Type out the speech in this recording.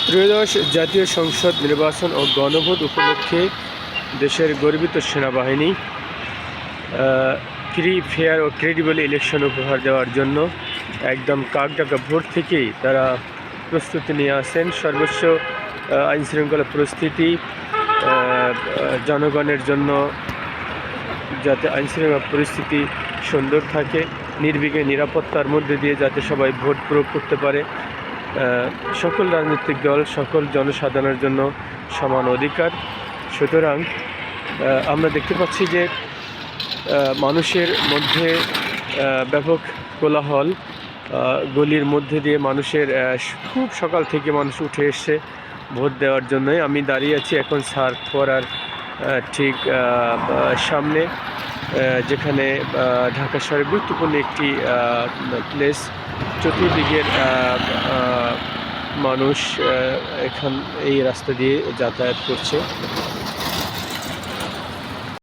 ত্রয়োদশ জাতীয় সংসদ নির্বাচন ও গণভোট উপলক্ষে দেশের গর্বিত সেনাবাহিনী ফ্রি, ফেয়ার ও ক্রেডিবল ইলেকশন উপহার দেওয়ার জন্য একদম কাকডাকা ভোর থেকেই তারা প্রস্তুতি নিয়ে আসেন। সর্বোচ্চ আইনশৃঙ্খলা পরিস্থিতি জনগণের জন্য, যাতে আইনশৃঙ্খলা পরিস্থিতি সুন্দর থাকে, নির্বিঘ্নে নিরাপত্তার মধ্যে দিয়ে যাতে সবাই ভোট প্রয়োগ করতে পারে। সকল রাজনৈতিক দল, সকল জনসাধারণের জন্য সমান অধিকার। সুতরাং আমরা দেখতে পাচ্ছি যে মানুষের মধ্যে ব্যাপক কোলাহল, গলির মধ্যে দিয়ে মানুষের খুব সকাল থেকে মানুষ উঠে এসছে ভোট দেওয়ার জন্যই। আমি দাঁড়িয়ে আছি এখন সার্ক ফোরার ঠিক সামনে, যেখানে ঢাকা শহরের গুরুত্বপূর্ণ একটি প্লেস। চতুর্দিকের মানুষ এই রাস্তা দিয়ে যাতায়াত করছে।